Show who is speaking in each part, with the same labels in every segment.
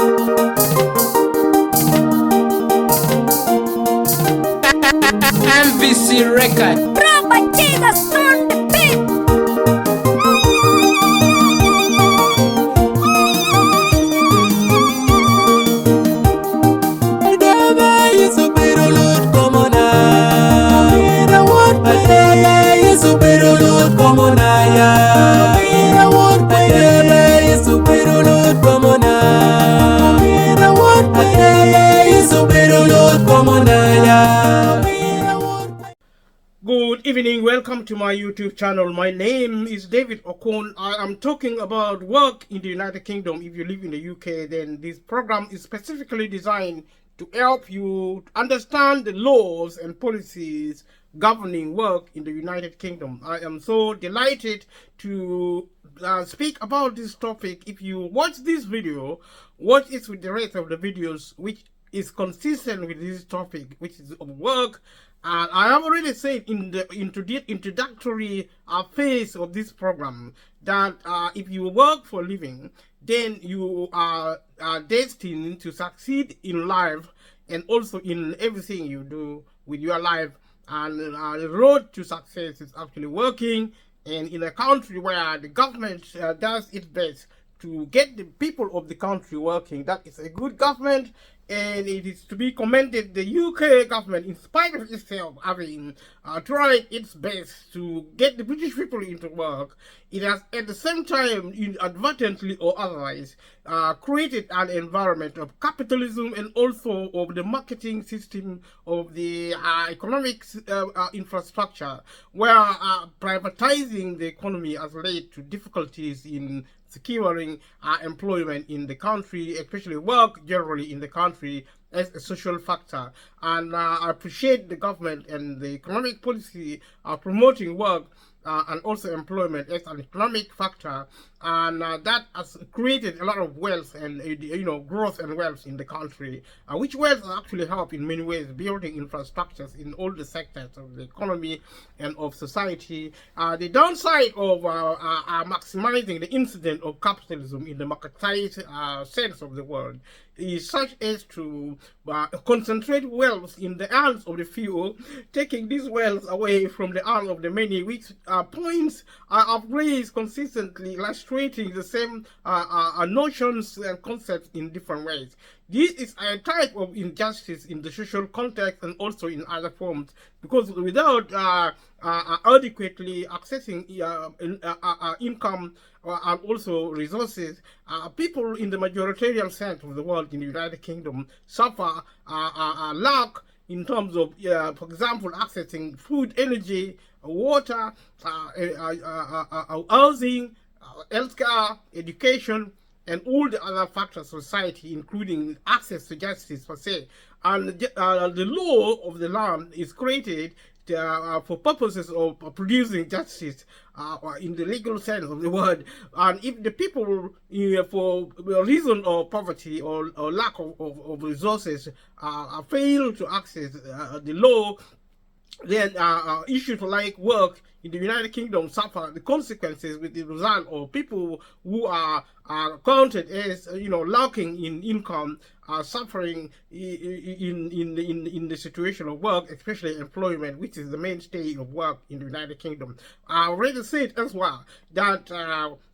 Speaker 1: MVC record.
Speaker 2: Tropa chega on the beat.
Speaker 3: Good evening, welcome to my YouTube channel. My name is David Okon. I am talking about work in the United Kingdom. If you live in the UK, then this program is specifically designed to help you understand the laws and policies governing work in the United Kingdom. I am so delighted to speak about this topic. If you watch this video, watch it with the rest of the videos which is consistent with this topic, which is of work. And I have already said in the introductory phase of this program that if you work for a living, then you are destined to succeed in life and also in everything you do with your life. And the road to success is actually working, and in a country where the government does its best to get the people of the country working, that is a good government. And it is to be commended, the UK government, in spite of itself having tried its best to get the British people into work, it has at the same time, inadvertently or otherwise, created an environment of capitalism and also of the marketing system of the economic infrastructure, where privatizing the economy has led to difficulties in securing employment in the country, especially work generally in the country, as a social factor. And I appreciate the government and the economic policy promoting work and also employment as an economic factor, and that has created a lot of wealth and growth and wealth in the country, which wealth actually help in many ways building infrastructures in all the sectors of the economy and of society. The downside of maximizing the incidence of capitalism in the marketized sense of the word is such as to concentrate wealth in the hands of the few, taking this wealth away from the hands of the many, which points I've raised consistently, illustrating the same notions and concepts in different ways. This is a type of injustice in the social context and also in other forms, because without adequately accessing income and also resources, people in the majoritarian sense of the world in the United Kingdom suffer lack in terms of, for example, accessing food, energy, water, housing, healthcare, education, and all the other factors of society, including access to justice per se. And the law of the land is created for purposes of producing justice in the legal sense of the word. And if the people, for a reason of poverty or lack of resources, fail to access the law, then issues like work in the United Kingdom suffer the consequences, with the result of people who are counted as lacking in income, suffering in the situation of work, especially employment, which is the mainstay of work in the United Kingdom. I already said as well that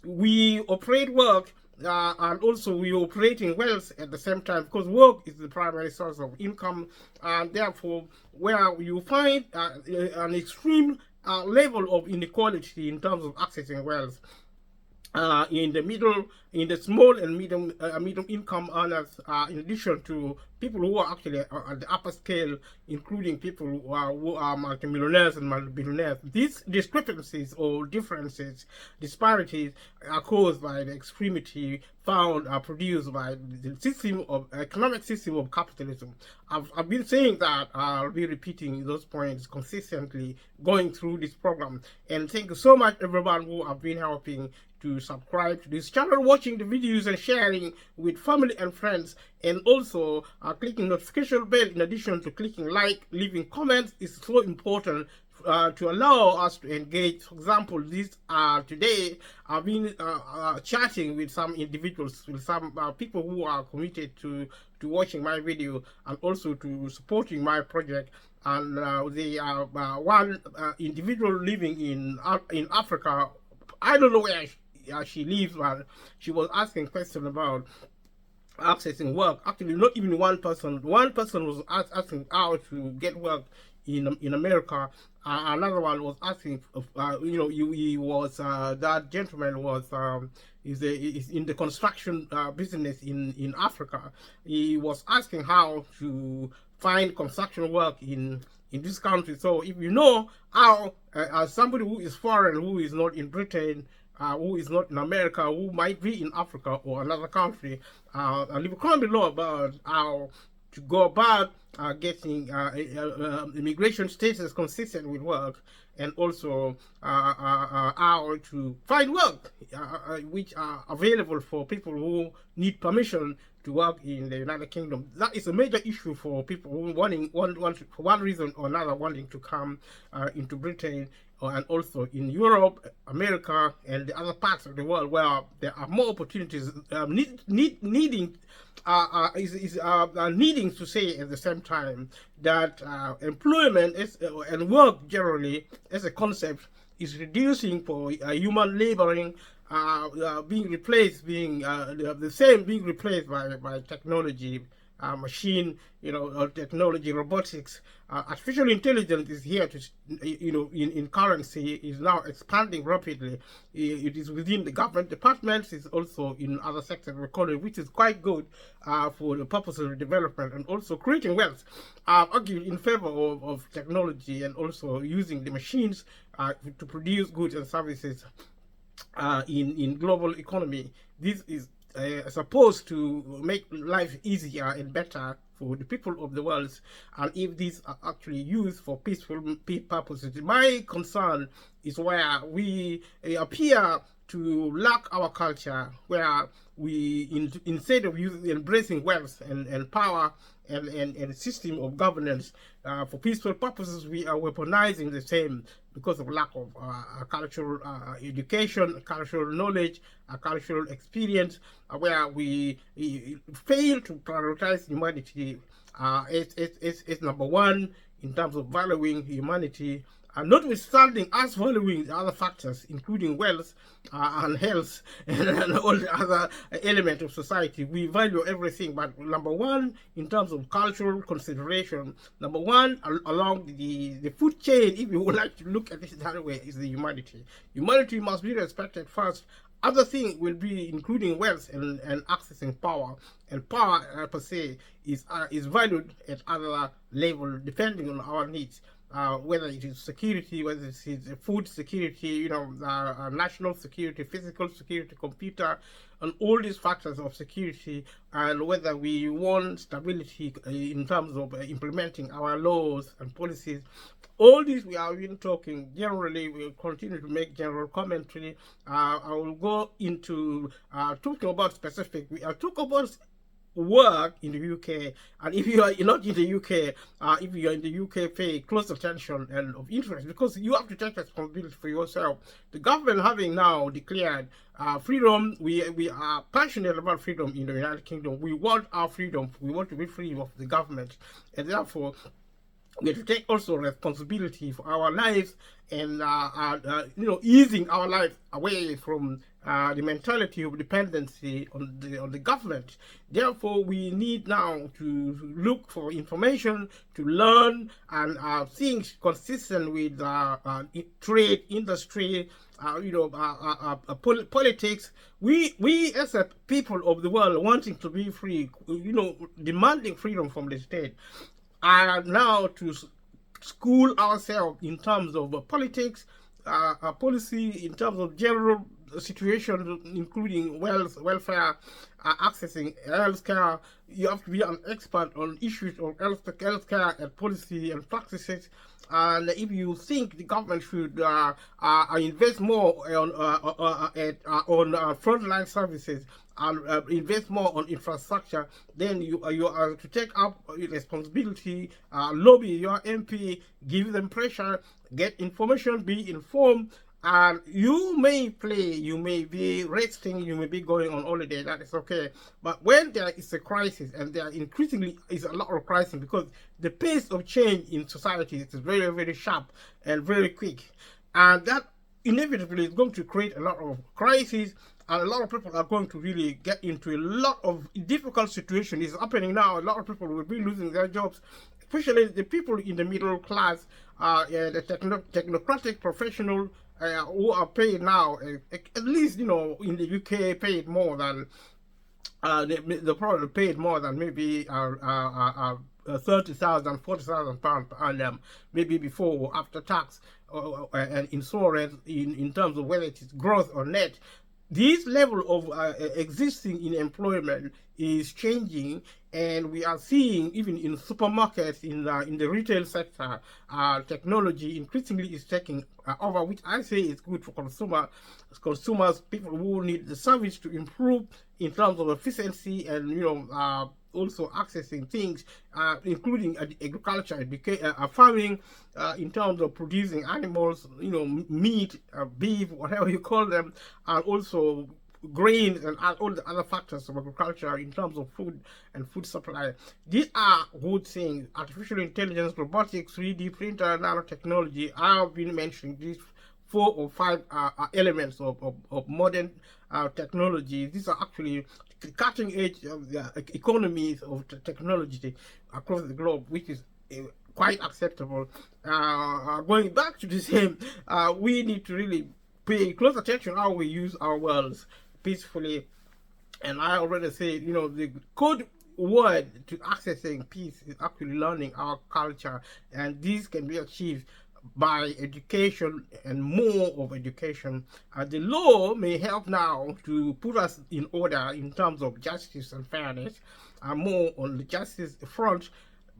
Speaker 3: we operate work and also we operating wealth at the same time, because work is the primary source of income, and therefore where you find an extreme level of inequality in terms of accessing wealth. In the small and medium income earners, in addition to people who are actually at the upper scale, including people who are multimillionaires and multi-billionaires. These discrepancies or differences, disparities, are caused by the extremity found produced by the economic system of capitalism. I've been saying that. I'll be repeating those points consistently going through this program. And thank you so much, everyone who have been helping to subscribe to this channel, watching the videos and sharing with family and friends, and also clicking notification bell in addition to clicking like. Leaving comments is so important to allow us to engage. For example, today I've been chatting with some individuals, with some people who are committed to watching my video and also to supporting my project. And they are one individual living in Africa. I don't know where she lives, but she was asking questions about accessing work. Actually, not even one person. One person was asking how to get work in America. Another one was asking, he was that gentleman was is in the construction business in Africa. He was asking how to find construction work in this country. So if you know how, as somebody who is foreign, who is not in Britain, who is not in America, who might be in Africa or another country, and leave a comment below about how to go about getting immigration status consistent with work, and also how to find work which are available for people who need permission to work in the United Kingdom. That is a major issue for people who for one reason or another wanting to come into Britain, and also in Europe, America, and the other parts of the world where there are more opportunities, needing to say at the same time that employment and work generally as a concept is reducing for human laboring, being replaced by technology, machine, technology, robotics. Artificial intelligence is here to, in currency, is now expanding rapidly. It is within the government departments, it's also in other sectors of the economy, which is quite good for the purposes of development and also creating wealth. Argue in favor of technology and also using the machines to produce goods and services in global economy. This is supposed to make life easier and better for the people of the world, and if these are actually used for peaceful purposes. My concern is where we appear to lack our culture, where we instead of embracing wealth and power and system of governance for peaceful purposes, we are weaponizing the same because of lack of cultural education, cultural knowledge, cultural experience, where we fail to prioritize humanity as number one in terms of valuing humanity, and notwithstanding us valuing the other factors, including wealth and health and all the other elements of society. We value everything, but number one, in terms of cultural consideration, number one along the food chain, if you would like to look at it that way, is the humanity. Humanity must be respected first. Other things will be including wealth and accessing power. And power, per se, is valued at other level depending on our needs. Whether it is security, whether it is food security, national security, physical security, computer, and all these factors of security, and whether we want stability in terms of implementing our laws and policies. All these we have been talking generally. We'll continue to make general commentary. I will go into talking about specific. We are talking about work in the UK, and if you are not in the UK, if you are in the UK, pay close attention and of interest, because you have to take responsibility for yourself. The government having now declared freedom, we are passionate about freedom in the United Kingdom. We want our freedom. We want to be free of the government, and therefore we have to take also responsibility for our lives and easing our life away from the mentality of dependency on the government. Therefore, we need now to look for information, to learn, and things consistent with trade, industry, politics. We as a people of the world wanting to be free, demanding freedom from the state, are now to school ourselves in terms of politics, policy, in terms of general situations, including welfare, accessing healthcare. You have to be an expert on issues of healthcare and policy and practices. And if you think the government should invest more on frontline services and invest more on infrastructure, then you are to take up responsibility, lobby your MP, give them pressure, get information, be informed. And you may play, you may be resting, you may be going on holiday, that is okay. But when there is a crisis, and there increasingly is a lot of crisis, because the pace of change in society is very, very sharp and very quick. And that inevitably is going to create a lot of crises, and a lot of people are going to really get into a lot of difficult situations. It's happening now. A lot of people will be losing their jobs, especially the people in the middle class, the technocratic professional, who are paid now, at least, in the UK, paid more than the probably paid more than maybe 30,000, 40,000 pounds per annum, maybe before or after tax and insurance, in terms of whether it is gross or net. This level of existing in employment is changing, and we are seeing even in supermarkets, in the retail sector, technology increasingly is taking over, which I say is good for consumers, people who need the service to improve in terms of efficiency and also accessing things, including agriculture, farming, in terms of producing animals, meat, beef, whatever you call them, and also grains and all the other factors of agriculture in terms of food and food supply. These are good things. Artificial intelligence, robotics, 3D printer, nanotechnology. I have been mentioning these 4 or 5 elements of modern technology. These are actually cutting edge of the economies of technology across the globe, which is quite acceptable. Going back to the same, we need to really pay close attention how we use our words peacefully. And I already said, the code word to accessing peace is actually learning our culture, and this can be achieved by education and more of education. The law may help now to put us in order in terms of justice and fairness, more on the justice front.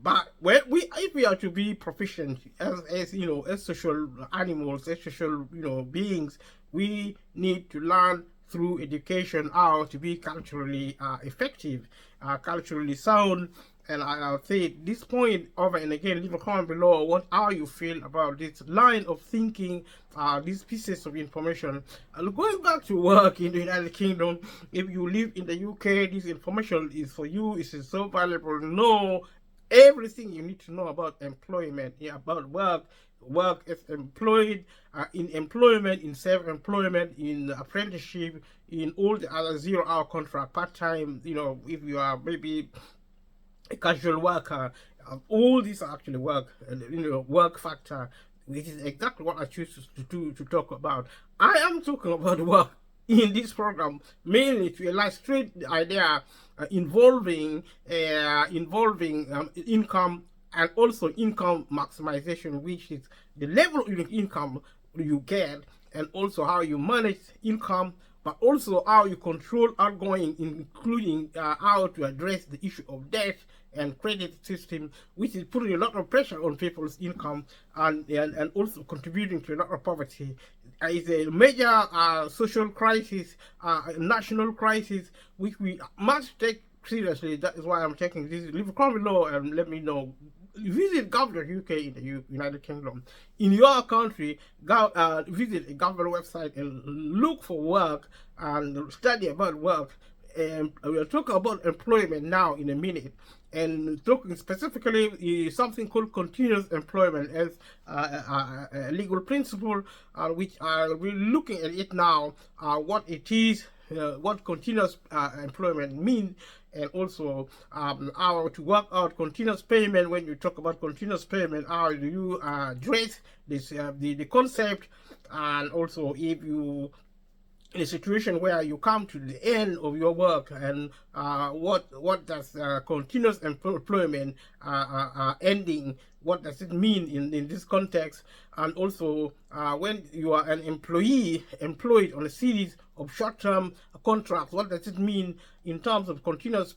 Speaker 3: But if we are to be proficient as social animals, as social beings, we need to learn through education how to be culturally effective, culturally sound. And I'll say this point over and again. Leave a comment below how you feel about this line of thinking, these pieces of information. Going back to work in the United Kingdom, if you live in the UK, this information is for you. It is so valuable. Know everything you need to know about employment, about work as employed, in employment, in self-employment, in apprenticeship, in all the other 0-hour contract, part-time, if you are maybe a casual worker. All these are actually work, work factor, which is exactly what I choose to talk about. I am talking about work in this program mainly to illustrate the idea involving income, and also income maximization, which is the level of income you get, and also how you manage income, but also how you control outgoing, including how to address the issue of debt and credit system, which is putting a lot of pressure on people's income, and also contributing to a lot of poverty. It's a major social crisis, national crisis, which we must take seriously. That is why I'm taking this. Leave a comment below and let me know. Visit Gov.uk in the United Kingdom. In your country, visit a government website and look for work and study about work. And we'll talk about employment now in a minute, and talking specifically something called continuous employment as a legal principle, which I'll be looking at it now, what it is, what continuous employment means, and also how to work out continuous payment. When you talk about continuous payment, how do you address this the concept, and also if you in a situation where you come to the end of your work and what does continuous employment ending, what does it mean in this context, and also when you are an employee employed on a series of short-term contracts, what does it mean in terms of continuous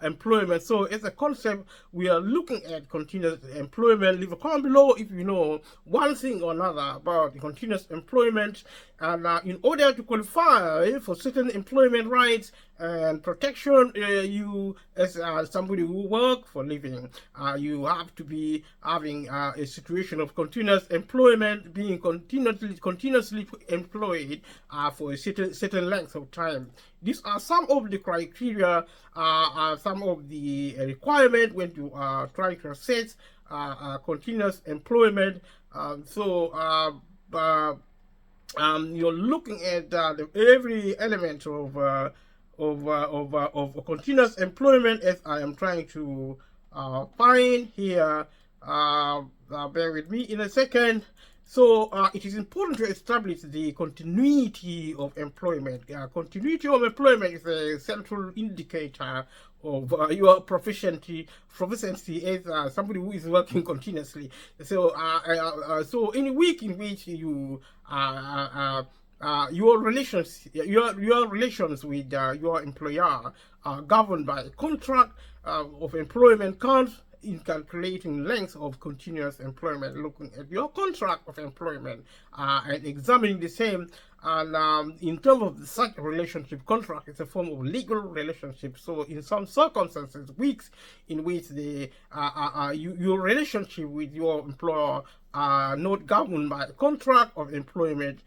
Speaker 3: employment. So as a concept, we are looking at continuous employment. Leave a comment below if you know one thing or another about continuous employment, and in order to qualify for certain employment rights and protection, you as somebody who work for living, you have to be having a situation of continuous employment, being continuously employed for a certain length of time. These are some of the criteria, some of the requirements when you are trying to assess continuous employment. You're looking at every element of continuous employment, as I am trying to find here. Bear with me in a second. So it is important to establish the continuity of employment. Continuity of employment is a central indicator of your proficiency as somebody who is working continuously. So so any week in which you your relations with your employer are governed by a contract of employment counts in calculating length of continuous employment, looking at your contract of employment and examining the same. And in terms of such a relationship, contract is a form of legal relationship. So in some circumstances, weeks in which your relationship with your employer are not governed by a contract of employment,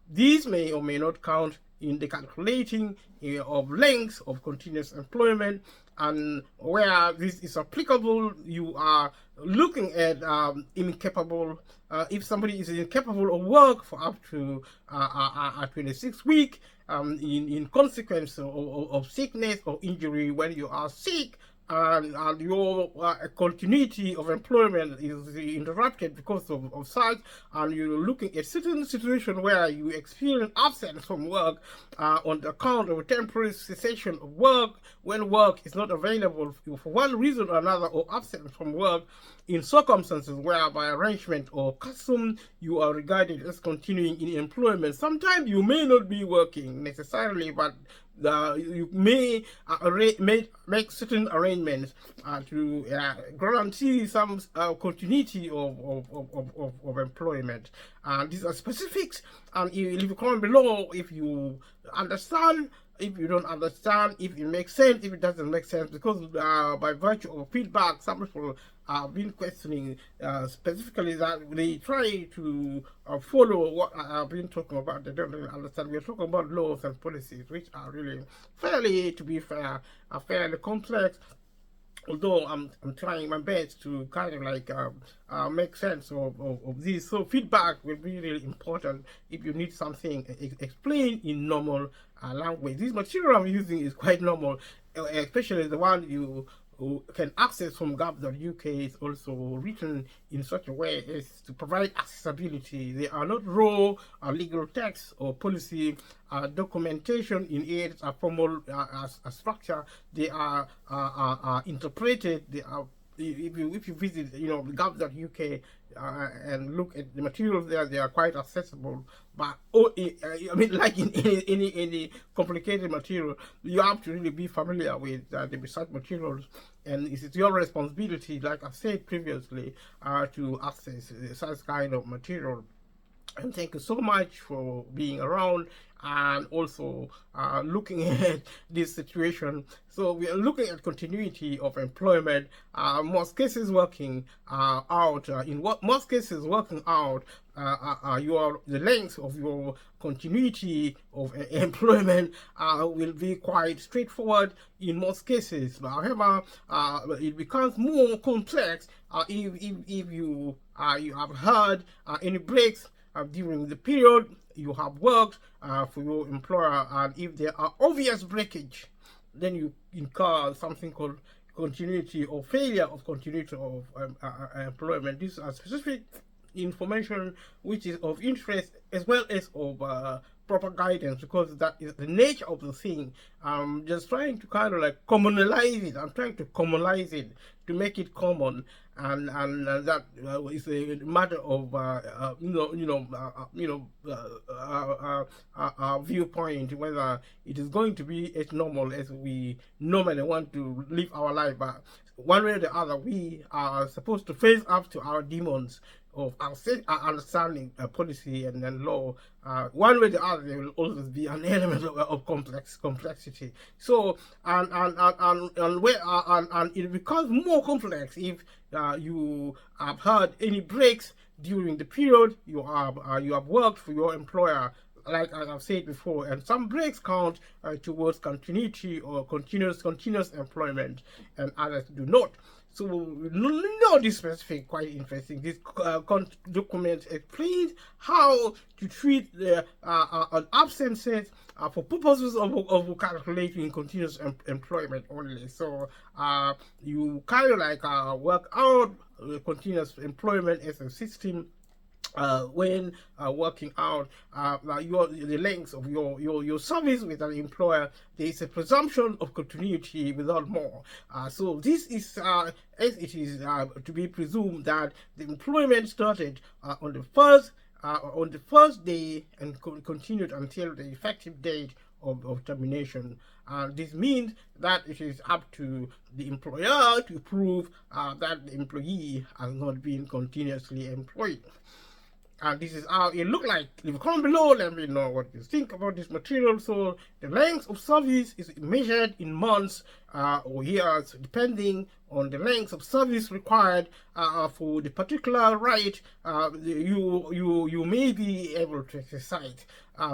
Speaker 3: these may or may not count in the calculating of length of continuous employment. And where this is applicable, you are looking at incapable. If somebody is incapable of work for up to 26 weeks, in consequence of sickness or injury, when you are sick, and your continuity of employment is interrupted because of such, and you're looking at certain situation where you experience absence from work on account of a temporary cessation of work, when work is not available for one reason or another, or absence from work in circumstances where by arrangement or custom you are regarded as continuing in employment. Sometimes you may not be working necessarily, but you may make certain arrangements to guarantee some continuity of employment. These are specifics, and you leave a comment below if you understand, if you don't understand, if it makes sense, if it doesn't make sense, because by virtue of feedback, some people have been questioning specifically that they try to follow what I've been talking about. They don't really understand. We're talking about laws and policies, which are really fairly, to be fair, are fairly complex. Although I'm trying my best to kind of like make sense of this. So feedback will be really important if you need something explained in normal language. This material I'm using is quite normal, especially the one you can access from gov.uk is also written in such a way as to provide accessibility. They are not raw legal text or policy documentation in its formal structure. They are interpreted. They are, if you visit, gov.uk and look at the materials there, they are quite accessible. But I mean, like in any complicated material, you have to really be familiar with the research materials, and it's your responsibility, like I said previously, to access such kind of material. And thank you so much for being around and also looking at this situation. So we are looking at continuity of employment. Most cases working out most cases working out the length of your continuity of employment will be quite straightforward in most cases. However, it becomes more complex if you have had any breaks during the period you have worked for your employer, and if there are obvious breakage, then you incur something called continuity or failure of continuity of employment. These are specific information which is of interest as well as of proper guidance, because that is the nature of the thing. I'm just trying to kind of like commonalize it. I'm trying to commonalize it to make it common, and that is a matter of viewpoint, whether it is going to be as normal as we normally want to live our life. But one way or the other, we are supposed to face up to our demons of our understanding policy and then law. One way or the other, there will always be an element of complexity. So and it becomes more complex if you have had any breaks during the period you have worked for your employer, like as I've said before, and some breaks count towards continuity or continuous employment, and others do not. So this specific, quite interesting. This document explains how to treat the absences for purposes of calculating continuous employment only. So you kind of like work out continuous employment as a system. When working out the length of your service with an employer, there is a presumption of continuity without more. So this is as it is to be presumed that the employment started on the first day and continued until the effective date of termination. This means that it is up to the employer to prove that the employee has not been continuously employed. And this is how it look like. Leave a comment below, let me know what you think about this material. So the length of service is measured in months or years, depending on the length of service required for the particular right you may be able to exercise.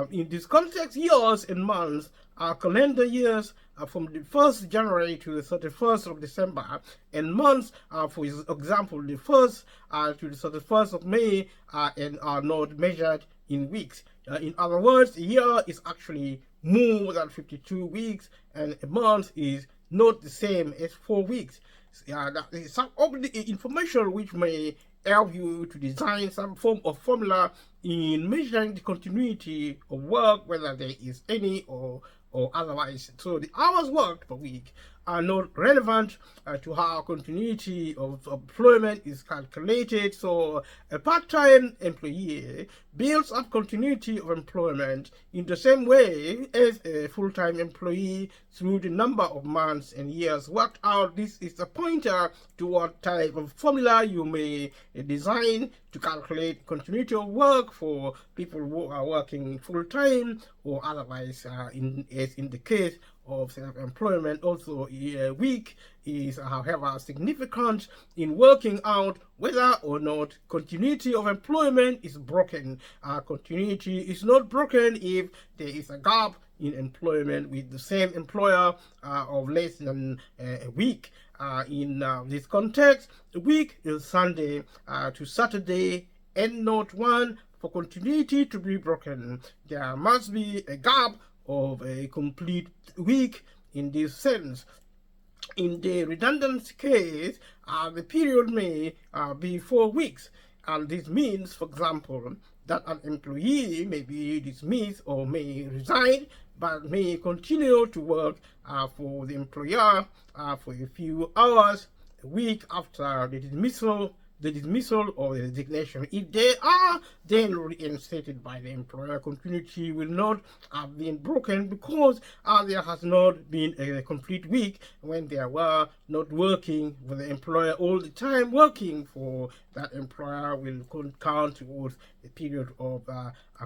Speaker 3: In this context, years and months are calendar years from the 1st January to the 31st of December, and months for example the 1st to the 31st of May, and are not measured in weeks. In other words, a year is actually more than 52 weeks, and a month is not the same as 4 weeks. That is some of the information which may help you to design some form of formula in measuring the continuity of work, whether there is any or otherwise. So the hours worked per week are not relevant to how continuity of employment is calculated. So a part-time employee builds up continuity of employment in the same way as a full-time employee through the number of months and years worked out. This is a pointer to what type of formula you may design to calculate continuity of work for people who are working full-time or otherwise, as in the case of self-employment. Also, a week is however significant in working out whether or not continuity of employment is broken. Continuity is not broken if there is a gap in employment with the same employer of less than a week. In this context, a week is Sunday to Saturday and not one. For continuity to be broken, there must be a gap of a complete week. In this sense, in the redundant case, the period may be 4 weeks, and this means, for example, that an employee may be dismissed or may resign, but may continue to work for the employer for a few hours a week after the dismissal or the resignation. If they are then reinstated by the employer, continuity will not have been broken, because there has not been a complete week when they were not working for the employer all the time. Working for that employer will count towards the period of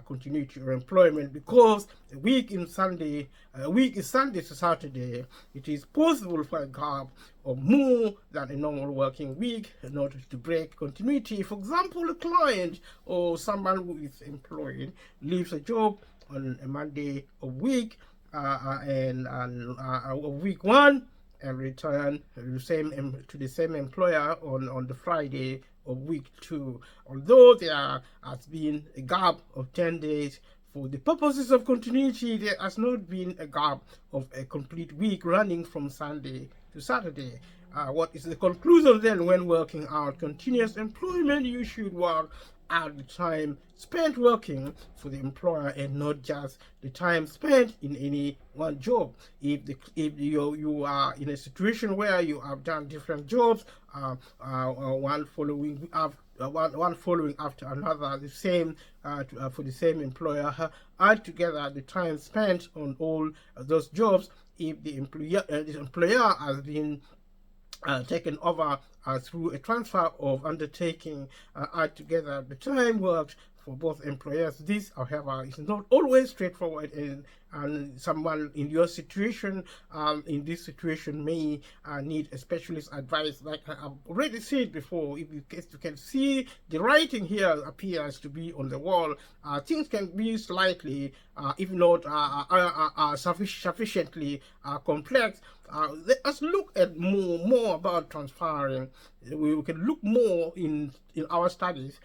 Speaker 3: continuity of employment, because a week is Sunday to Saturday. It is possible for a gap of more than a normal working week not to break continuity. For example, a client or someone who is employed leaves a job on a Monday of week week 1 and return to the same employer on the Friday of week 2. Although there has been a gap of 10 days, for the purposes of continuity, there has not been a gap of a complete week running from Sunday to Saturday. What is the conclusion then when working out continuous employment? You should work at the time spent working for the employer and not just the time spent in any one job. If you are in a situation where you have done different jobs, one following after another, the same for the same employer, add together the time spent on all those jobs. If the employer has been taken over through a transfer of undertaking, add together the time worked for both employers. This, however, is not always straightforward, and someone in your situation, in this situation, may need a specialist advice. Like I've already said before, if you can see the writing here appears to be on the wall, things can be slightly, if not sufficiently complex. Let us look at more about transferring. We can look more in our studies.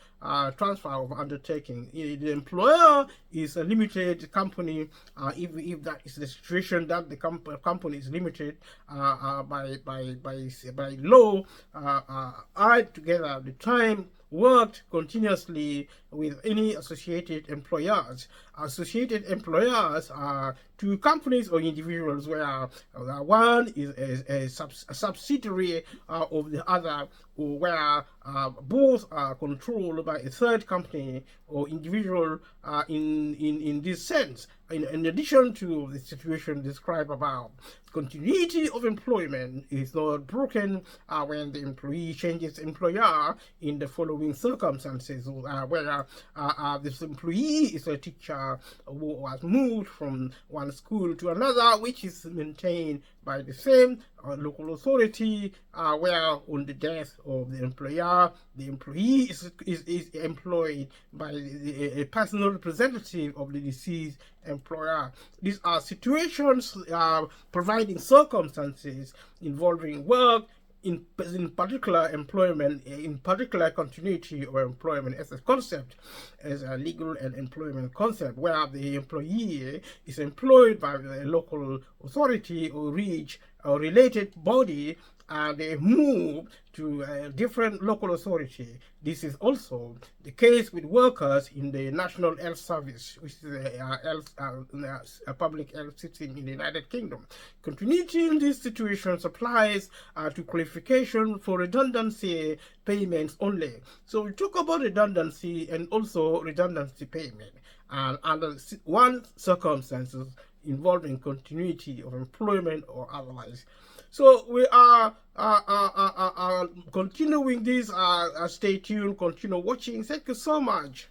Speaker 3: Transfer of undertaking. The employer is a limited company. If that is the situation, that the company is limited by law, add together the time worked continuously with any associated employers. Associated employers are two companies or individuals where one is a subsidiary of the other, or where both are controlled by a third company or individual in this sense. In addition to the situation described above, continuity of employment is not broken when the employee changes employer in the following circumstances, where this employee is a teacher who was moved from one school to another, which is maintained by the same local authority, where on the death of the employer, the employee is employed by a personal representative of the deceased employer. These are situations providing circumstances involving work, in particular employment, in particular continuity of employment as a concept, as a legal and employment concept, where the employee is employed by the local authority or related body, and they move to a different local authority. This is also the case with workers in the National Health Service, which is a public health system in the United Kingdom. Continuity in these situations applies to qualification for redundancy payments only. So we talk about redundancy and also redundancy payment, and under one circumstances involving continuity of employment or otherwise. So we are continuing this. Stay tuned, continue watching. Thank you so much.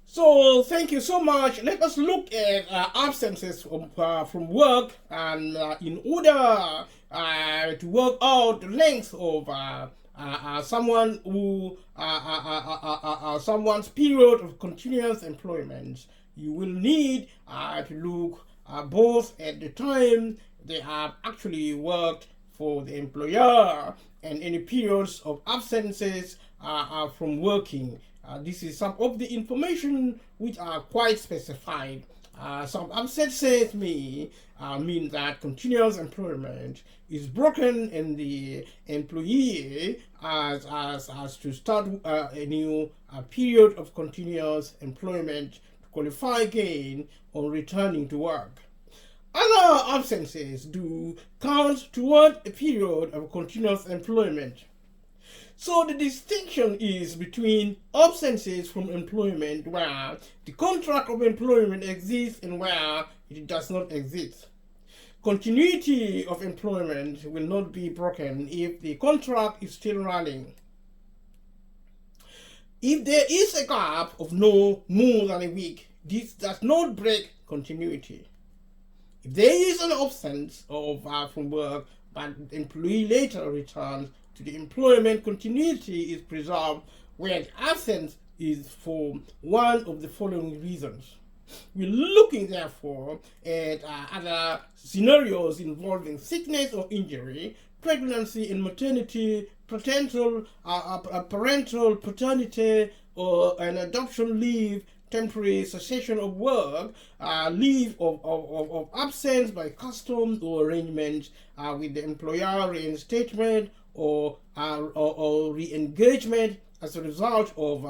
Speaker 3: So thank you so much. Let us look at absences from work, and in order to work out the length of someone who someone's period of continuous employment, you will need to look both at the time they have actually worked for the employer and any periods of absences from working. This is some of the information which are quite specified. Some absences mean that continuous employment is broken and the employee has to start a new period of continuous employment to qualify again on returning to work. Other absences do count toward a period of continuous employment. So the distinction is between absences from employment where the contract of employment exists and where it does not exist. Continuity of employment will not be broken if the contract is still running. If there is a gap of no more than a week, this does not break continuity. If there is an absence from work, but the employee later returns to the employment, continuity is preserved where the absence is for one of the following reasons. We're looking, therefore, at other scenarios involving sickness or injury, pregnancy and maternity, parental paternity, or an adoption leave, temporary cessation of work, leave of absence by customs or arrangements with the employer, reinstatement or re-engagement as a result of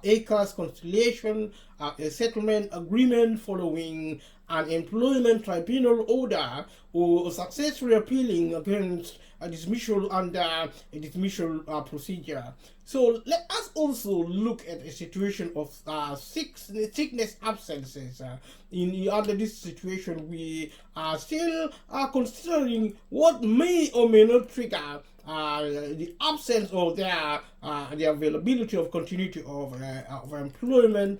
Speaker 3: ACAS conciliation, a settlement agreement following an employment tribunal order, or successfully appealing against a dismissal under a dismissal procedure. So let us also look at a situation of sickness absences. Under this situation, we are still considering what may or may not trigger the absence of the availability of continuity of employment,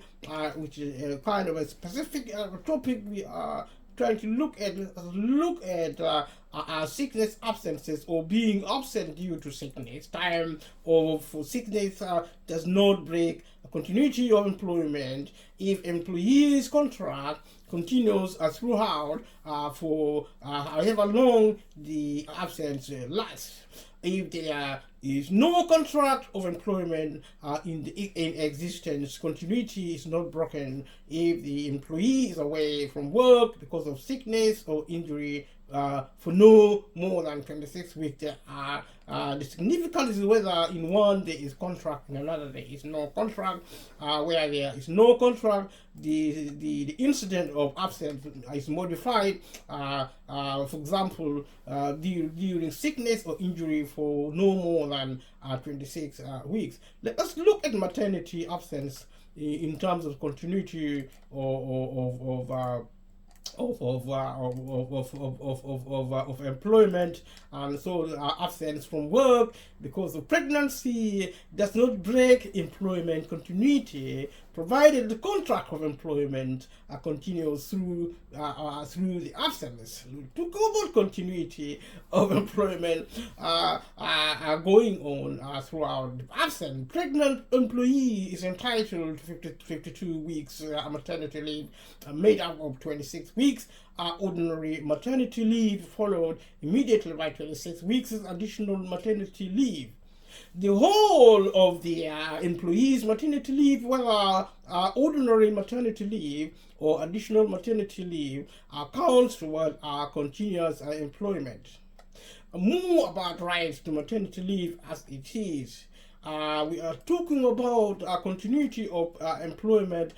Speaker 3: which is a kind of a specific topic we are trying to look at sickness absences or being absent due to sickness. Time of sickness does not break continuity of employment if employee's contract continues throughout for however long the absence lasts. If there is no contract of employment in existence, continuity is not broken if the employee is away from work because of sickness or injury for no more than 26 weeks. The significance is whether in one there is contract, in another there is no contract. Where there is no contract, the incident of absence is modified. For example, during sickness or injury for no more than 26 weeks. Let us look at maternity absence in terms of continuity of employment, and so absence from work because of pregnancy does not break employment continuity, provided the contract of employment continues through the absence. To go about continuity of employment going on throughout the absence, pregnant employee is entitled to 52 weeks maternity leave made up of 26 weeks ordinary maternity leave, followed immediately by 26 weeks additional maternity leave. The whole of the employee's maternity leave, whether ordinary maternity leave or additional maternity leave, counts toward continuous employment. More about rights to maternity leave as it is. We are talking about continuity of employment.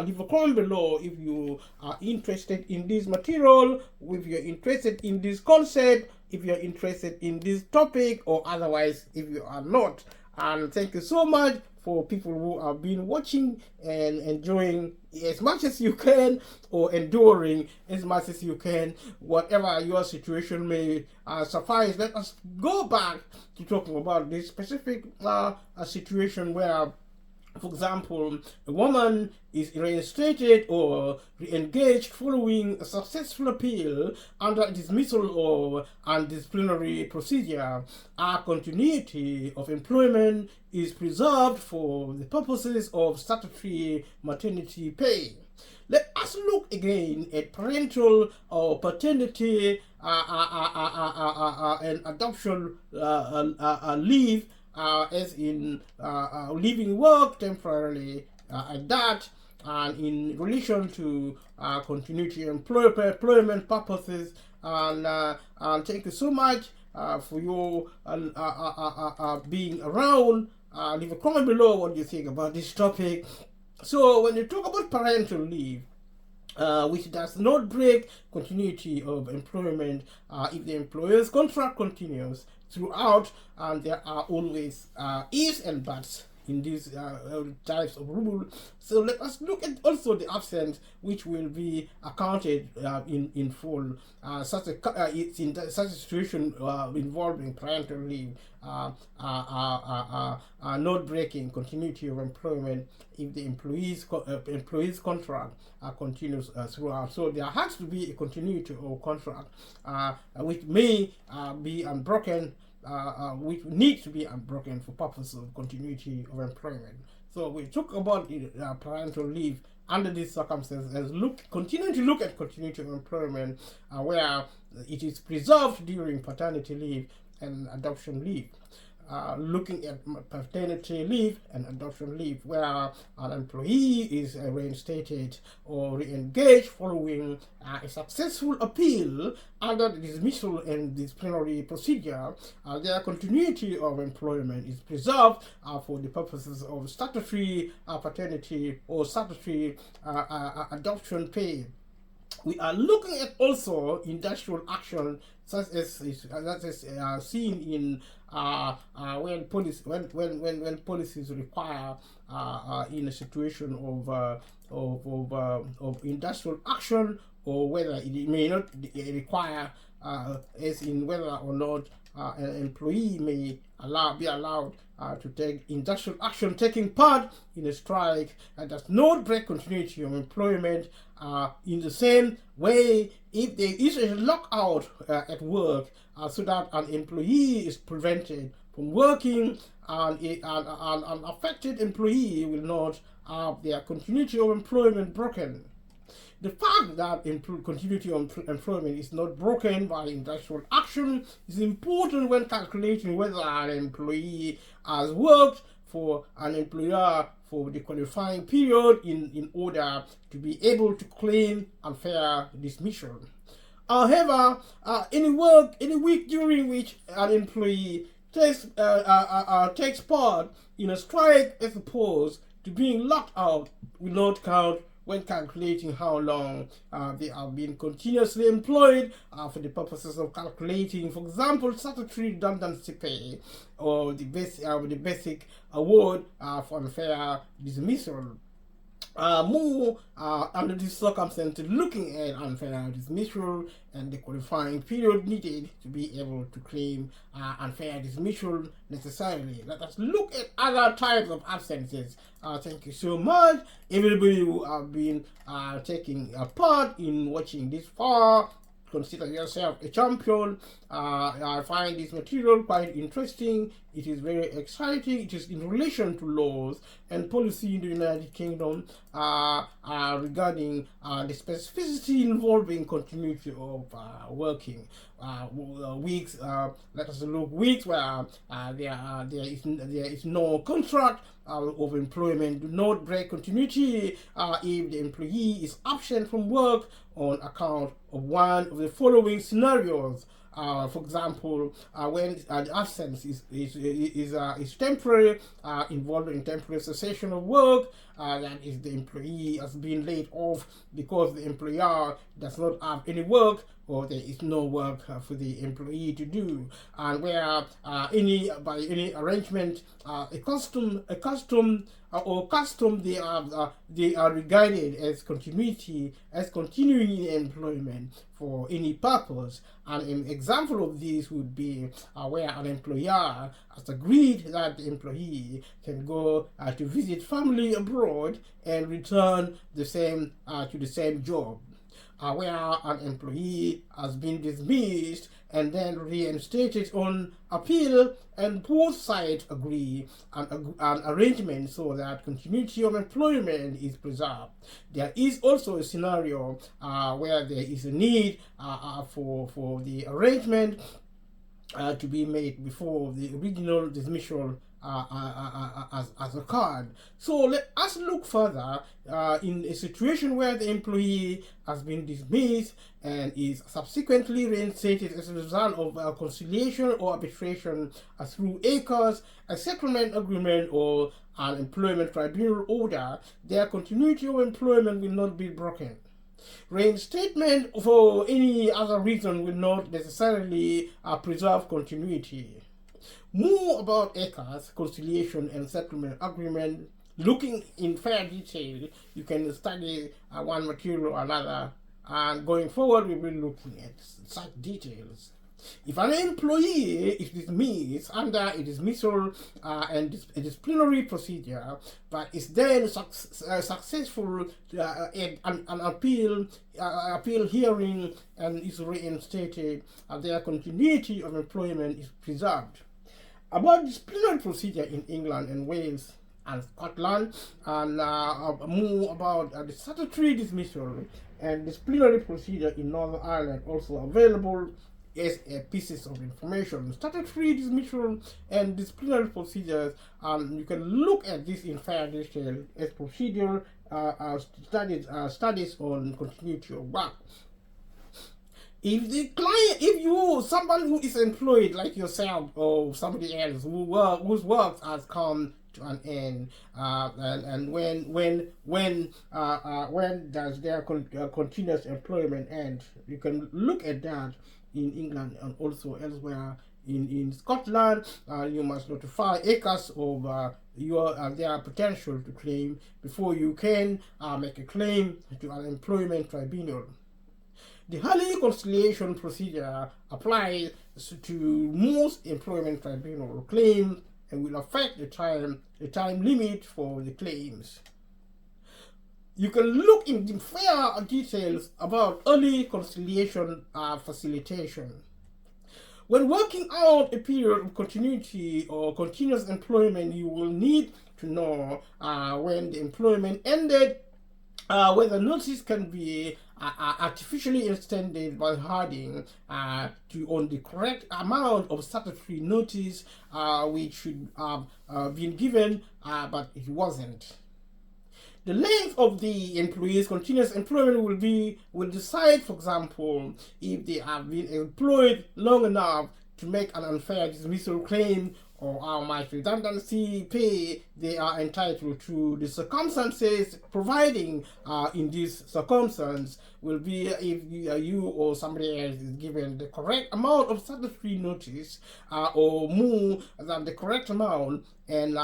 Speaker 3: Leave a comment below if you are interested in this material, if you're interested in this concept, if you're interested in this topic, or otherwise if you are not. And thank you so much for people who have been watching and enjoying as much as you can, or enduring as much as you can, whatever your situation may suffice. Let us go back to talking about this specific situation where, for example, a woman is reinstated or re-engaged following a successful appeal under a dismissal or disciplinary procedure. Our continuity of employment is preserved for the purposes of statutory maternity pay. Let us look again at parental or paternity and adoption leave, as in leaving work temporarily at that, and in relation to continuity employment purposes. And thank you so much for your being around. Leave a comment below what you think about this topic. So when you talk about parental leave, which does not break continuity of employment if the employer's contract continues throughout, and there are always ifs and buts in these types of rule. So let us look at also the absence, which will be accounted in full. It's in such a situation involving parental leave, not breaking continuity of employment if the employee's contract continues throughout. So there has to be a continuity of contract, which may be unbroken, which needs to be unbroken for purposes of continuity of employment. So we talk about parental leave under these circumstances, continue to look at continuity of employment where it is preserved during paternity leave and adoption leave. Looking at paternity leave and adoption leave, where an employee is reinstated or re-engaged following a successful appeal under the dismissal and disciplinary procedure, their continuity of employment is preserved for the purposes of statutory paternity or statutory adoption pay. We are looking at also industrial action, such as seen in when policies require in a situation of industrial action, or whether it may not require, as in whether or not an employee may be allowed to take industrial action, taking part in a strike and does not break continuity of employment. In the same way, if there is a lockout at work, so that an employee is prevented from working, and an affected employee will not have their continuity of employment broken. The fact that continuity of employment is not broken by industrial action is important when calculating whether an employee has worked for an employer for the qualifying period in order to be able to claim unfair dismissal. However, any week during which an employee takes part in a strike as opposed to being locked out will not count when calculating how long they have been continuously employed for the purposes of calculating, for example, statutory redundancy pay or the basic award for unfair dismissal. More under this circumstance, looking at unfair dismissal and the qualifying period needed to be able to claim unfair dismissal necessarily. Let us look at other types of absences. Thank you so much, everybody who have been taking part in watching this far. Consider yourself a champion. I find this material quite interesting. It is very exciting. It is in relation to laws and policy in the United Kingdom regarding the specificity involving continuity of working weeks. Let us look weeks where there is no contract of employment. Do not break continuity if the employee is absent from work on account of one of the following scenarios. For example, when the absence is temporary, involving temporary cessation of work, that is, the employee has been laid off because the employer does not have any work, or there is no work for the employee to do, and where by any arrangement, a custom they are regarded as continuing in employment for any purpose. And an example of this would be where an employer has agreed that the employee can go to visit family abroad and return to the same job. Where an employee has been dismissed and then reinstated on appeal, and both sides agree on an arrangement so that continuity of employment is preserved. There is also a scenario where there is a need for the arrangement to be made before the original dismissal as occurred. So let us look further in a situation where the employee has been dismissed and is subsequently reinstated as a result of conciliation or arbitration through ACOS, a settlement agreement, or an employment tribunal order. Their continuity of employment will not be broken. Reinstatement for any other reason will not necessarily preserve continuity. More about ECA's conciliation and settlement agreement, looking in fair detail. You can study one material or another, and going forward, we will be looking at such details. If an employee is dismissed under a dismissal and a disciplinary procedure, but is then successful in an appeal hearing and is reinstated, their continuity of employment is preserved. About disciplinary procedure in England and Wales and Scotland, and more about the statutory dismissal and disciplinary procedure in Northern Ireland, also available as pieces of information. Statutory dismissal and disciplinary procedures, you can look at this in fair detail as procedural studies on continuity of work. If the client, someone who is employed like yourself or somebody else whose work has come to an end, and when does their continuous employment end? You can look at that in England and also elsewhere. In Scotland, you must notify ECAS of their potential to claim before you can make a claim to an employment tribunal. The early conciliation procedure applies to most employment tribunal claims and will affect the time limit for the claims. You can look in fair details about early conciliation facilitation. When working out a period of continuity or continuous employment, you will need to know when the employment ended, whether notice can be artificially extended by adding on the correct amount of statutory notice which should have been given, but it wasn't. The length of the employee's continuous employment will decide, for example, if they have been employed long enough to make an unfair dismissal claim or how much redundancy pay they are entitled to. The circumstances providing in this circumstance will be if you or somebody else is given the correct amount of statutory notice or more than the correct amount, and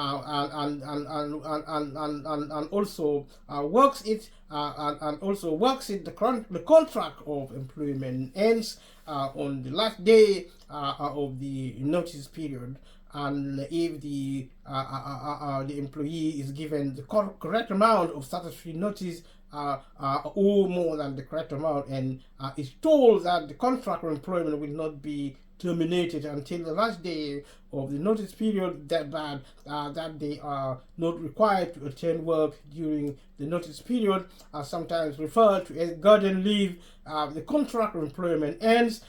Speaker 3: also works it the contract of employment ends on the last day of the notice period. And if the employee is given the correct amount of statutory notice or more than the correct amount, and is told that the contract of employment will not be terminated until the last day of the notice period, that they are not required to attend work during the notice period, sometimes referred to as garden leave, the contract of employment ends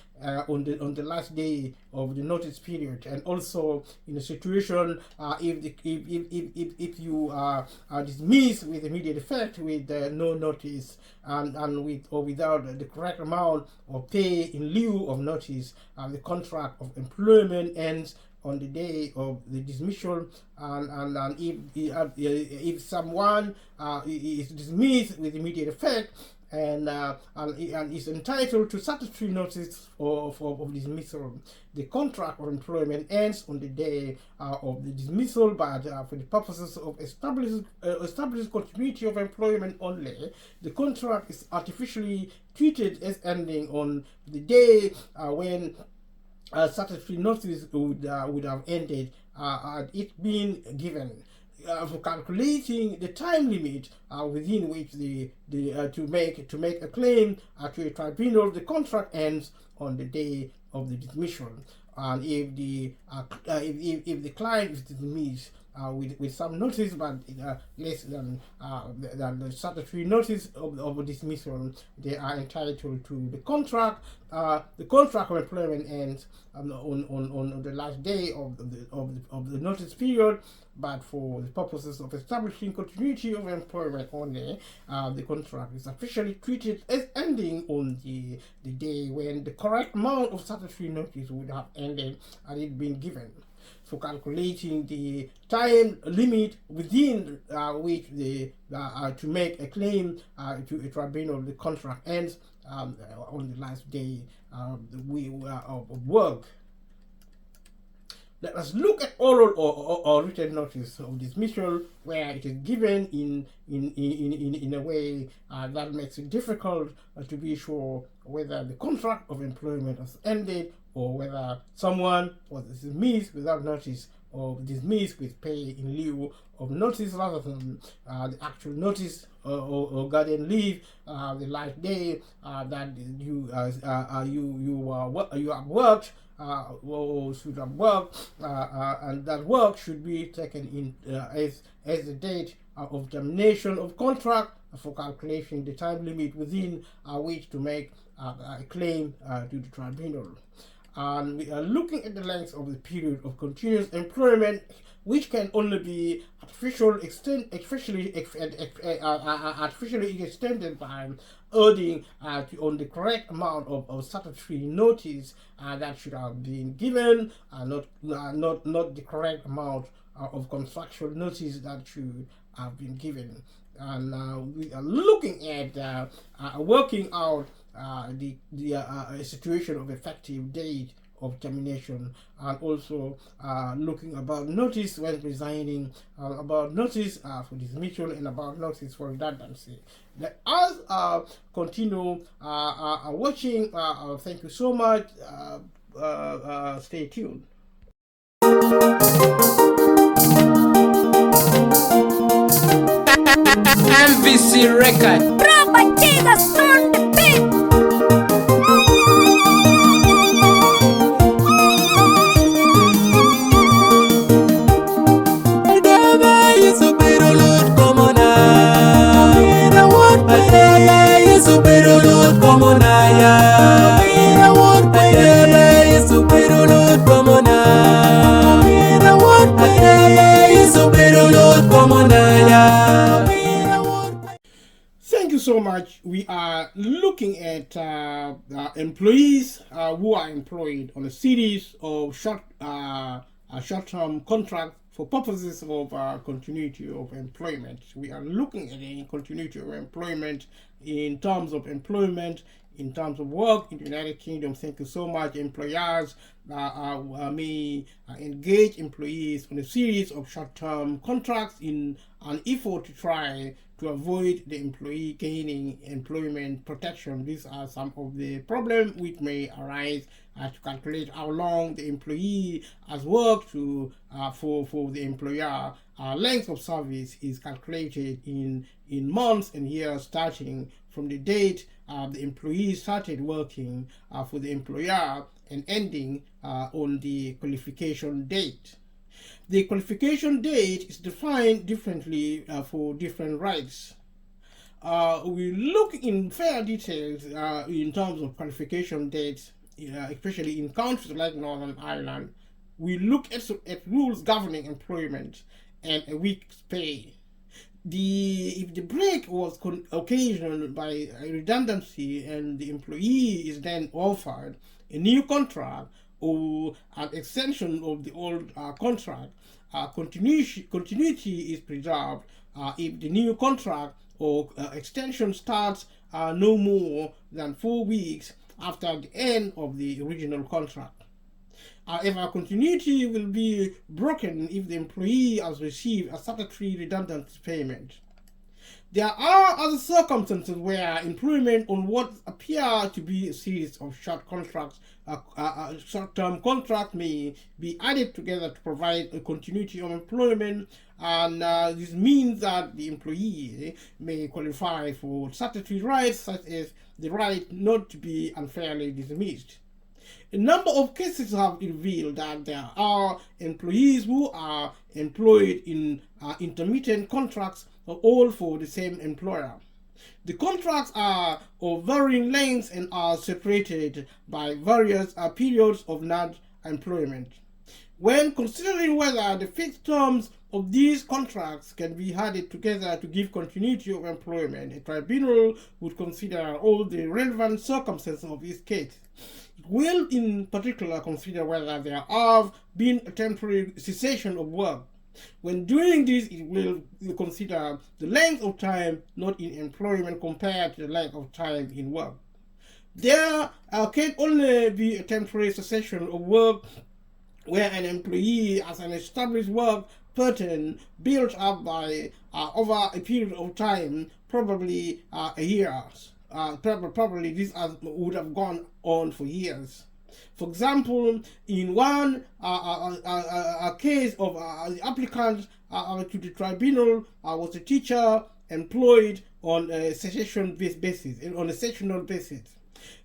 Speaker 3: on the last day of the notice period. And also in a situation if you are dismissed with immediate effect with no notice and with or without the correct amount of pay in lieu of notice, the contract of employment ends on the day of the dismissal. And if someone is dismissed with immediate effect and is entitled to statutory notice of dismissal, the contract of employment ends on the day of the dismissal, but for the purposes of establishing continuity of employment only, the contract is artificially treated as ending on the day when statutory notice would have ended had it been given. For calculating the time limit within which to make a claim to a tribunal, the contract ends on the day of the dismissal. And if the client is dismissed with some notice, but less than the statutory notice of dismissal, they are entitled to the contract. The contract of employment ends on the last day of the notice period, but for the purposes of establishing continuity of employment only, the contract is officially treated as ending on the day when the correct amount of statutory notice would have ended and it been given. For calculating the time limit within which to make a claim to a tribunal, the contract ends on the last day of work. let us look at oral or written notice of dismissal where it is given in a way that makes it difficult to be sure whether the contract of employment has ended or whether someone was dismissed without notice or dismissed with pay in lieu of notice rather than the actual notice or garden leave, the last day that you have worked or should have worked, and that work should be taken in as the date of termination of contract for calculating the time limit within which to make a claim to the tribunal. And we are looking at the length of the period of continuous employment, which can only be artificially extended by adding on the correct amount of statutory notice that should have been given, not the correct amount of contractual notice that should have been given. And we are looking at working out the situation of effective date of termination, and also looking about notice when resigning, about notice for dismissal, and about notice for redundancy. Let us continue watching. Thank you so much. Stay tuned.
Speaker 1: MVC record.
Speaker 2: Propaganda on the beat.
Speaker 3: Thank you so much. We are looking at employees who are employed on a series of short-term contracts for purposes of continuity of employment. We are looking at the continuity of employment in terms of employment, in terms of work in the United Kingdom. Thank you so much. Employers may engage employees on a series of short-term contracts in an effort to try to avoid the employee gaining employment protection. These are some of the problems which may arise to calculate how long the employee has worked for the employer. Length of service is calculated in months and years, starting from the date the employee started working for the employer and ending on the qualification date. The qualification date is defined differently for different rights. We look in fair details in terms of qualification dates, especially in countries like Northern Ireland. We look at rules governing employment and a week's pay. If the break was occasioned by a redundancy and the employee is then offered a new contract or an extension of the old contract, continuity is preserved if the new contract or extension starts no more than 4 weeks after the end of the original contract. However, continuity will be broken if the employee has received a statutory redundancy payment. There are other circumstances where employment on what appear to be a series of short-term contract may be added together to provide a continuity of employment, and this means that the employee may qualify for statutory rights such as the right not to be unfairly dismissed. A number of cases have revealed that there are employees who are employed in intermittent contracts, all for the same employer. The contracts are of varying lengths and are separated by various periods of non-employment. When considering whether the fixed terms of these contracts can be added together to give continuity of employment, a tribunal would consider all the relevant circumstances of each case. It will in particular consider whether there have been a temporary cessation of work. When doing this, it will consider the length of time not in employment compared to the length of time in work. There can only be a temporary cessation of work where an employee has an established work pattern built up by over a period of time, probably a year. Probably this would have gone on for years. For example, in one case of the applicant to the tribunal was a teacher employed on a secessional basis.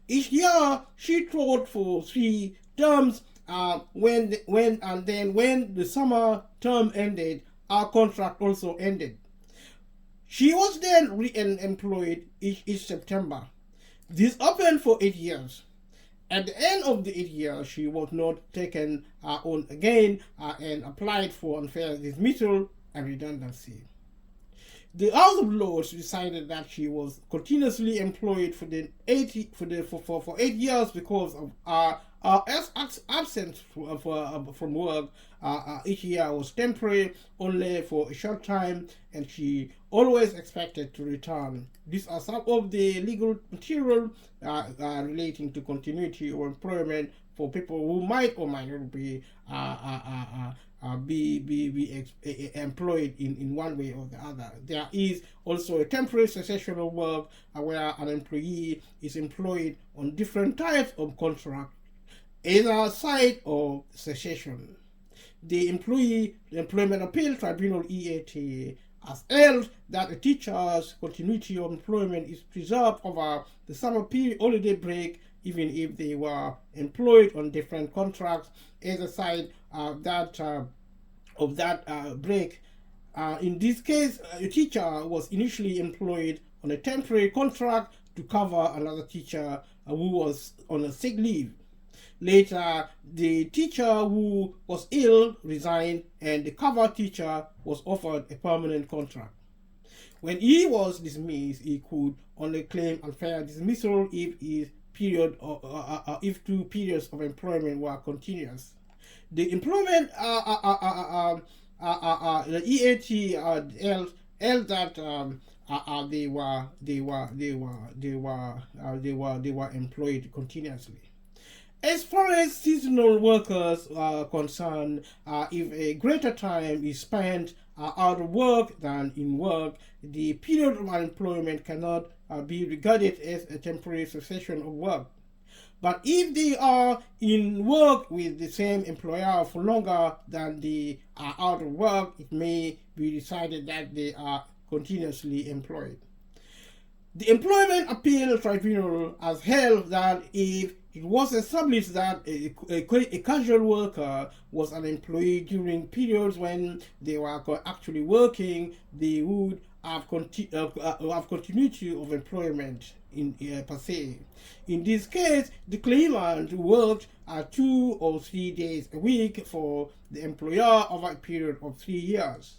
Speaker 3: Each year, she taught for 3 terms. When the summer term ended, our contract also ended. She was then re-employed each September. This happened for 8 years. At the end of the 8 years, she was not taken on again and applied for unfair dismissal and redundancy. The House of Lords decided that she was continuously employed for 8 years because of our absence from work. Each year was temporary, only for a short time, and she always expected to return. These are some of the legal material relating to continuity of employment for people who might or might not be employed in one way or the other. There is also a temporary cessation of work where an employee is employed on different types of contract, either side or cessation. The Employment Appeal Tribunal EAT has held that a teacher's continuity of employment is preserved over the summer period holiday break, even if they were employed on different contracts, either side of that break. In this case, a teacher was initially employed on a temporary contract to cover another teacher who was on a sick leave. Later, the teacher who was ill resigned, and the cover teacher was offered a permanent contract. When he was dismissed, he could only claim unfair dismissal if his period if 2 periods of employment were continuous. The employment the EAT held that they were employed continuously. As far as seasonal workers are concerned, if a greater time is spent out of work than in work, the period of unemployment cannot be regarded as a temporary cessation of work. But if they are in work with the same employer for longer than they are out of work, it may be decided that they are continuously employed. The Employment Appeal Tribunal has held that if it was established that a casual worker was an employee during periods when they were actually working, they would have continuity of employment per se. In this case, the claimant worked 2 or 3 days a week for the employer over a period of 3 years.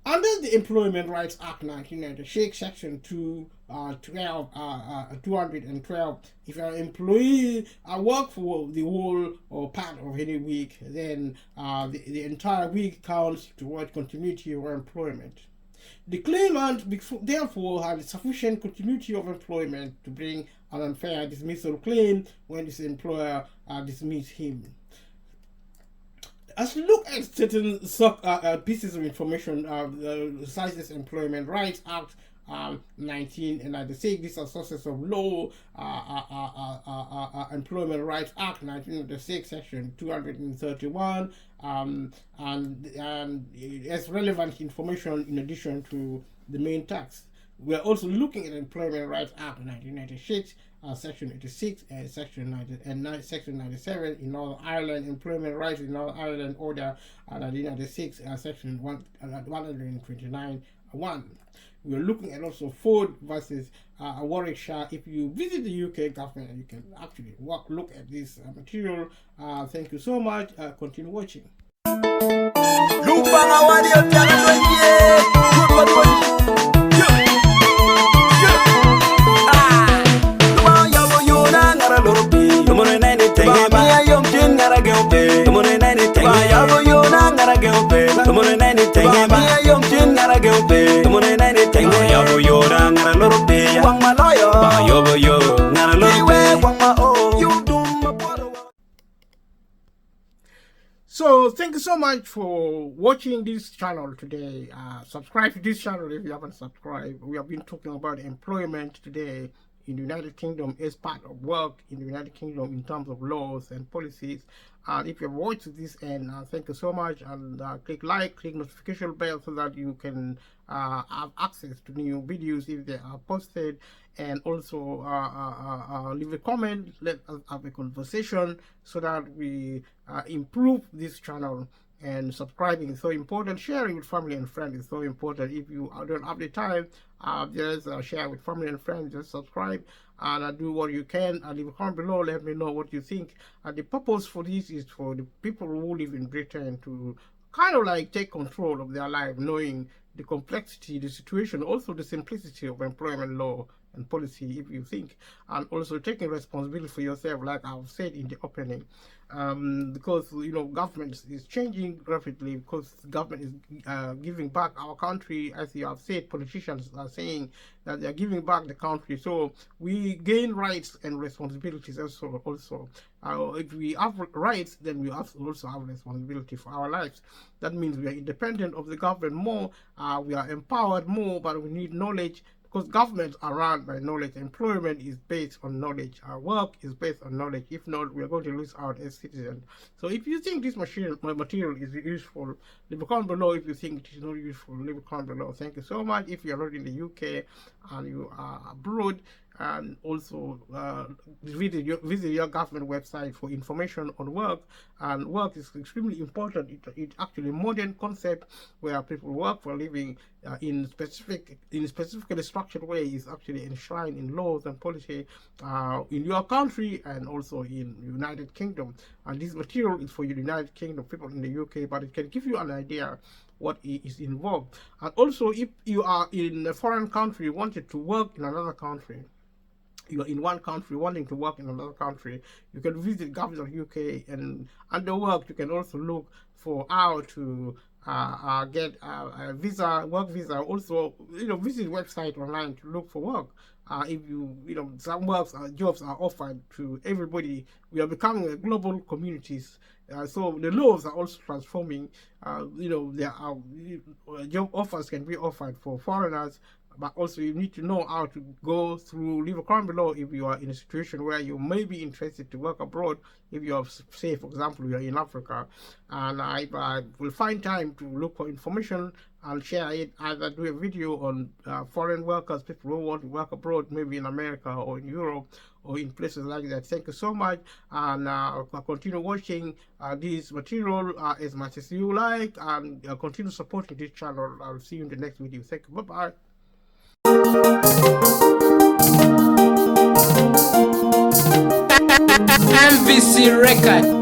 Speaker 3: Under the Employment Rights Act 1996, Section 212, if an employee work for the whole or part of any week, then the entire week counts toward continuity of employment. The claimant therefore had sufficient continuity of employment to bring an unfair dismissal claim when his employer dismissed him. As we look at certain pieces of information, the CITES Employment Rights Act 1996, these are sources of law, Employment Rights Act 1996, Section 231, and as relevant information in addition to the main text. We are also looking at Employment Rights Act 1996, Section 86 and Section 97 in Northern Ireland, Employment Rights in Northern Ireland Order 1996, Section 129(1). We are looking at also Ford versus Warwickshire. If you visit the UK government, you can actually look at this material. Thank you so much. Continue watching.
Speaker 4: So
Speaker 3: thank you so much for watching this channel today. Subscribe to this channel if you haven't subscribed. We have been talking about employment today in the United Kingdom as part of work in the United Kingdom in terms of laws and policies. And if you've watched to this end, thank you so much, and click like, click notification bell so that you can have access to new videos if they are posted, and also leave a comment, let us have a conversation so that we improve this channel. And subscribing is so important. Sharing with family and friends is so important. If you don't have the time, just share with family and friends. Just subscribe and do what you can. And leave a comment below. Let me know what you think. And the purpose for this is for the people who live in Britain to kind of like take control of their life, knowing the complexity, the situation, also the simplicity of employment law and policy, if you think, and also taking responsibility for yourself, like I've said in the opening, because government is changing rapidly, because government is giving back our country. As you have said, politicians are saying that they are giving back the country, so we gain rights and responsibilities also. If we have rights, then we also have responsibility for our lives. That means we are independent of the government more, we are empowered more, but we need knowledge, because governments are run by knowledge. Employment is based on knowledge. Our work is based on knowledge. If not, we are going to lose out as citizens. So if you think this material is useful, leave a comment below. If you think it is not useful, leave a comment below. Thank you so much. If you are not in the UK and you are abroad, and also visit your government website for information on work. And work is extremely important. It's actually a modern concept where people work for a living in specifically structured way. Is actually enshrined in laws and policy in your country and also in the United Kingdom. And this material is for the United Kingdom people in the UK, but it can give you an idea what is involved. And also, if you are in a foreign country, wanted to work in another country, you are in one country wanting to work in another country, you can visit gov.uk, and under work you can also look for how to get a visa, work visa. Also, visit website online to look for work. If some jobs are offered to everybody. We are becoming a global communities. So the laws are also transforming. There are job offers can be offered for foreigners, but also you need to know how to go through. Leave a comment below if you are in a situation where you may be interested to work abroad. If you are, say, for example, you are in Africa, and I will find time to look for information and share it, either do a video on foreign workers, people who want to work abroad, maybe in America or in Europe or in places like that. Thank you so much, and continue watching this material as much as you like, and continue supporting this channel. I'll see you in the next video. Thank you. Bye-bye.
Speaker 1: MVC Record.